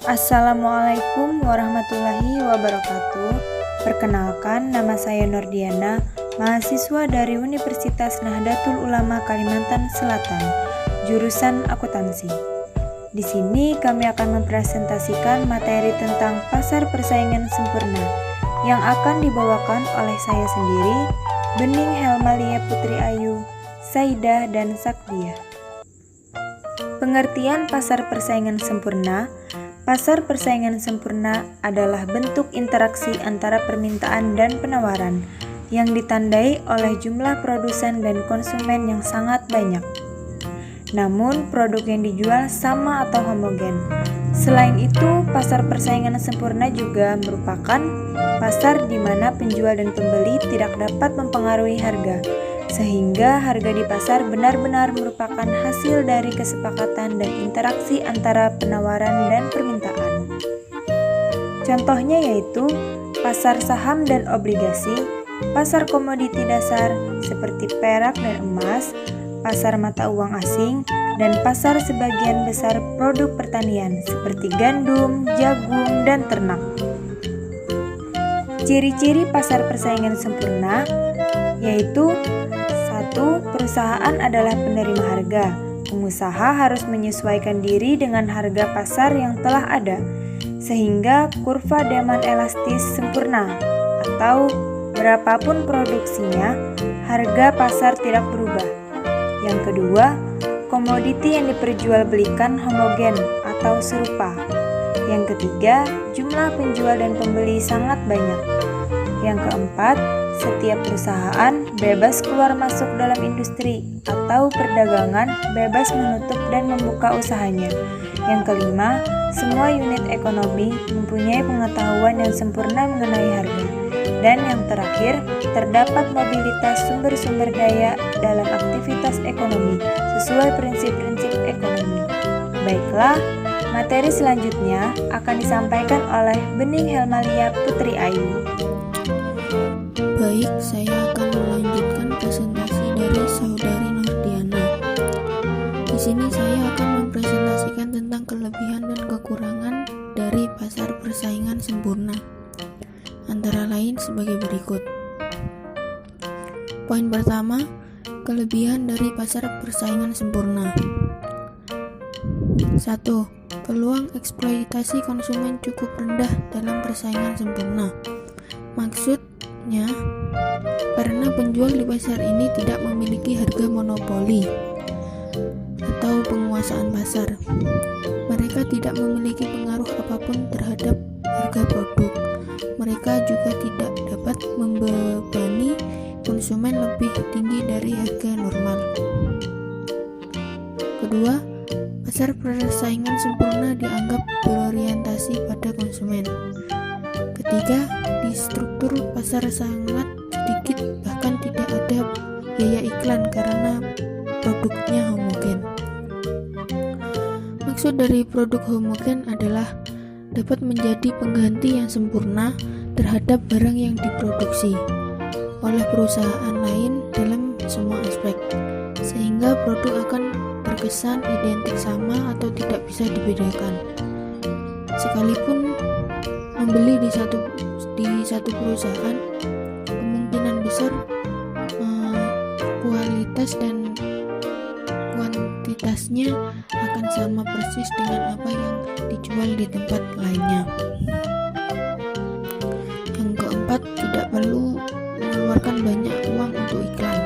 Assalamualaikum warahmatullahi wabarakatuh. Perkenalkan, nama saya Nordiana, mahasiswa dari Universitas Nahdlatul Ulama Kalimantan Selatan, jurusan akuntansi. Di sini kami akan mempresentasikan materi tentang pasar persaingan sempurna yang akan dibawakan oleh saya sendiri, Bening Helmalia Putri Ayu, Saidah, dan Sakdia. Pengertian pasar persaingan sempurna. Pasar persaingan sempurna adalah bentuk interaksi antara permintaan dan penawaran yang ditandai oleh jumlah produsen dan konsumen yang sangat banyak. Namun, produk yang dijual sama atau homogen. Selain itu, pasar persaingan sempurna juga merupakan pasar di mana penjual dan pembeli tidak dapat mempengaruhi harga, sehingga harga di pasar benar-benar merupakan hasil dari kesepakatan dan interaksi antara penawaran dan permintaan. Contohnya yaitu pasar saham dan obligasi, pasar komoditi dasar seperti perak dan emas, pasar mata uang asing, dan pasar sebagian besar produk pertanian seperti gandum, jagung, dan ternak. Ciri-ciri pasar persaingan sempurna yaitu: 1. Perusahaan adalah penerima harga. Pengusaha harus menyesuaikan diri dengan harga pasar yang telah ada, sehingga kurva demand elastis sempurna, atau berapapun produksinya, harga pasar tidak berubah. Yang kedua, komoditi yang diperjualbelikan homogen atau serupa. Yang ketiga, jumlah penjual dan pembeli sangat banyak. Yang keempat, setiap perusahaan bebas keluar masuk dalam industri atau perdagangan, bebas menutup dan membuka usahanya. Yang kelima, semua unit ekonomi mempunyai pengetahuan yang sempurna mengenai harga. Dan yang terakhir, terdapat mobilitas sumber-sumber daya dalam aktivitas ekonomi sesuai prinsip-prinsip ekonomi. Baiklah, materi selanjutnya akan disampaikan oleh Bening Helmalia Putri Ayu. Baik, saya akan melanjutkan presentasi dari saudari Nordiana. Di sini saya akan mempresentasikan tentang kelebihan dan kekurangan dari pasar persaingan sempurna. Antara lain sebagai berikut. Poin pertama, kelebihan dari pasar persaingan sempurna. 1. Peluang eksploitasi konsumen cukup rendah dalam persaingan sempurna. Maksudnya, karena penjual di pasar ini tidak memiliki harga monopoli atau penguasaan pasar, mereka tidak memiliki pengaruh apapun terhadap harga produk. Mereka juga tidak dapat membebani konsumen lebih tinggi dari harga normal. Kedua, pasar persaingan sempurna dianggap berorientasi pada konsumen. Ketiga, di struktur pasar sangat sedikit bahkan tidak ada biaya iklan karena produknya homogen. Maksud dari produk homogen adalah dapat menjadi pengganti yang sempurna terhadap barang yang diproduksi oleh perusahaan lain dalam semua aspek, sehingga produk akan terkesan identik sama atau tidak bisa dibedakan. Sekalipun membeli di satu perusahaan, kemungkinan besar kualitas dan kuantitasnya akan sama persis dengan apa yang dijual di tempat lainnya. Yang keempat, tidak perlu mengeluarkan banyak uang untuk iklan.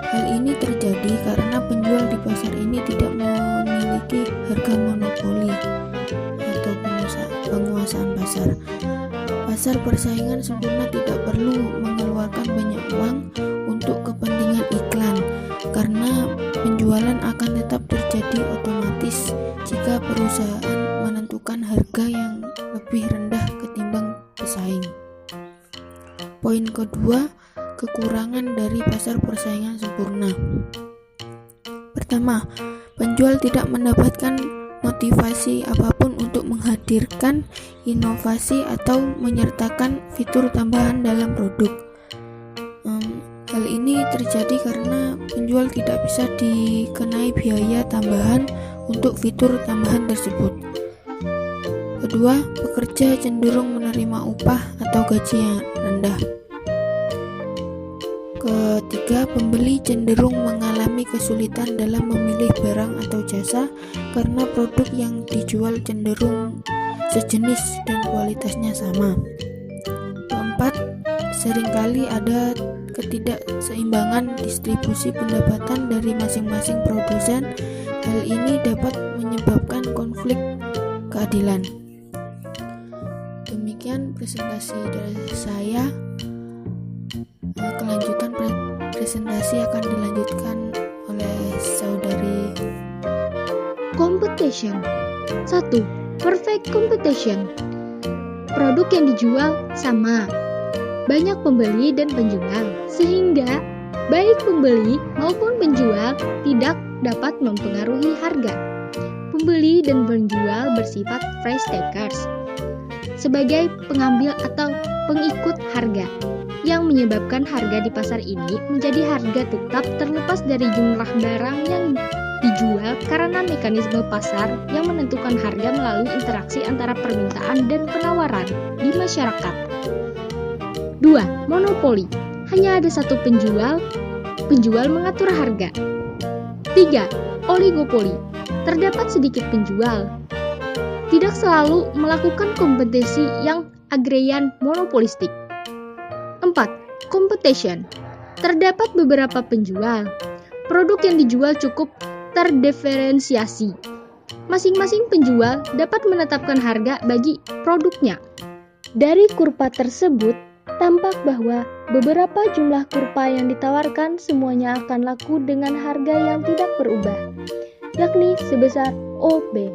Hal ini terjadi karena penjual di pasar ini tidak memiliki harga monopoli atau penguasaan pasar. Pasar persaingan sempurna tidak perlu mengeluarkan banyak uang untuk kepentingan iklan, karena penjualan akan tetap terjadi otomatis jika perusahaan menentukan harga yang lebih rendah ketimbang pesaing. Poin kedua, kekurangan dari pasar persaingan sempurna. Pertama, penjual tidak mendapatkan motivasi apapun untuk menghadirkan inovasi atau menyertakan fitur tambahan dalam produk. Hal ini terjadi karena penjual tidak bisa dikenai biaya tambahan untuk fitur tambahan tersebut. kedua, pekerja cenderung menerima upah atau gaji yang rendah. Ketiga, pembeli cenderung mengalami kesulitan dalam memilih barang atau jasa karena produk yang dijual cenderung sejenis dan kualitasnya sama. Keempat, seringkali ada ketidakseimbangan distribusi pendapatan dari masing-masing produsen. Hal ini dapat menyebabkan konflik keadilan. Demikian presentasi dari saya. Kelanjutan presentasi akan dilanjutkan oleh saudari. Competition. 1. Perfect competition. Produk yang dijual sama, banyak pembeli dan penjual, sehingga baik pembeli maupun penjual tidak dapat mempengaruhi harga. Pembeli dan penjual bersifat price takers, sebagai pengambil atau pengikut harga, yang menyebabkan harga di pasar ini menjadi harga tetap terlepas dari jumlah barang yang dijual karena mekanisme pasar yang menentukan harga melalui interaksi antara permintaan dan penawaran di masyarakat. 2. Monopoli. Hanya ada satu penjual mengatur harga. 3. Oligopoli. Terdapat sedikit penjual. Tidak selalu melakukan kompetisi yang agrarian monopolistik. 4. Competition. Terdapat beberapa penjual. Produk yang dijual cukup terdiferensiasi. Masing-masing penjual dapat menetapkan harga bagi produknya. Dari kurva tersebut, tampak bahwa beberapa jumlah kurva yang ditawarkan semuanya akan laku dengan harga yang tidak berubah, yakni sebesar OB.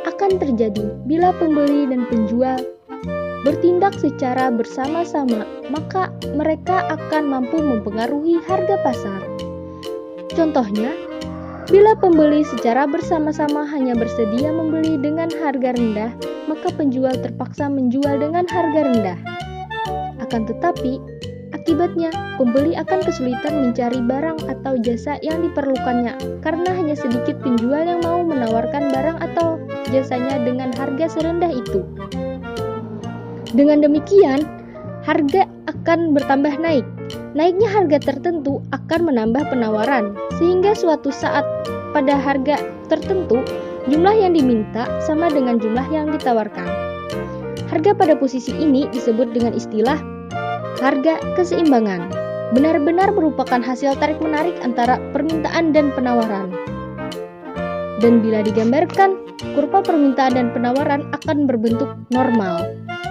Akan terjadi bila pembeli dan penjual bertindak secara bersama-sama, maka mereka akan mampu mempengaruhi harga pasar. Contohnya, bila pembeli secara bersama-sama hanya bersedia membeli dengan harga rendah, maka penjual terpaksa menjual dengan harga rendah. Akan tetapi, akibatnya pembeli akan kesulitan mencari barang atau jasa yang diperlukannya karena hanya sedikit penjual yang mau menawarkan barang atau jasanya dengan harga serendah itu. Dengan demikian, harga akan bertambah naik. Naiknya harga tertentu akan menambah penawaran, sehingga suatu saat pada harga tertentu, jumlah yang diminta sama dengan jumlah yang ditawarkan. Harga pada posisi ini disebut dengan istilah harga keseimbangan. Benar-benar merupakan hasil tarik-menarik antara permintaan dan penawaran. Dan bila digambarkan, kurva permintaan dan penawaran akan berbentuk normal.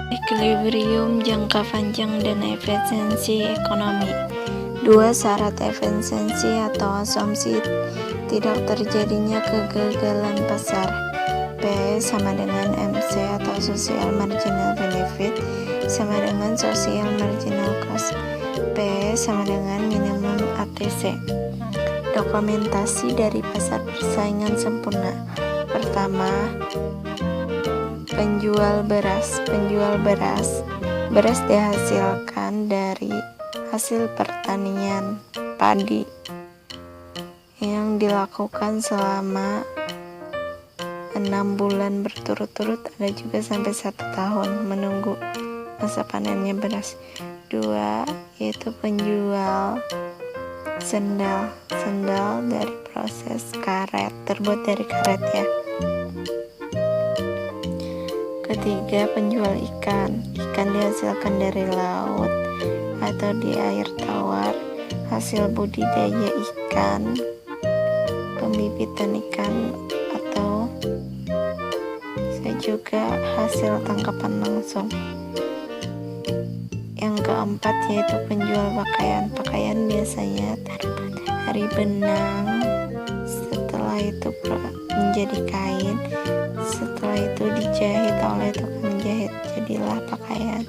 Equilibrium jangka panjang dan efisiensi ekonomi. 2. Syarat efisiensi atau asumsi tidak terjadinya kegagalan pasar. P sama dengan MC atau social marginal benefit sama dengan social marginal cost. P sama dengan minimum ATC. Dokumentasi dari pasar persaingan sempurna. Pertama, penjual beras. Beras dihasilkan dari hasil pertanian padi yang dilakukan selama 6 bulan berturut-turut, ada juga sampai 1 tahun menunggu masa panennya beras. 2. Yaitu penjual sendal dari proses karet, terbuat dari karet ya. Ketiga, penjual ikan dihasilkan dari laut atau di air tawar, hasil budidaya ikan, pembibitan ikan, atau bisa juga hasil tangkapan langsung. Yang keempat yaitu penjual pakaian biasanya terbuat dari benang, setelah itu menjadi kain, setelah itu dijahit oleh tukang jahit, jadilah pakaian.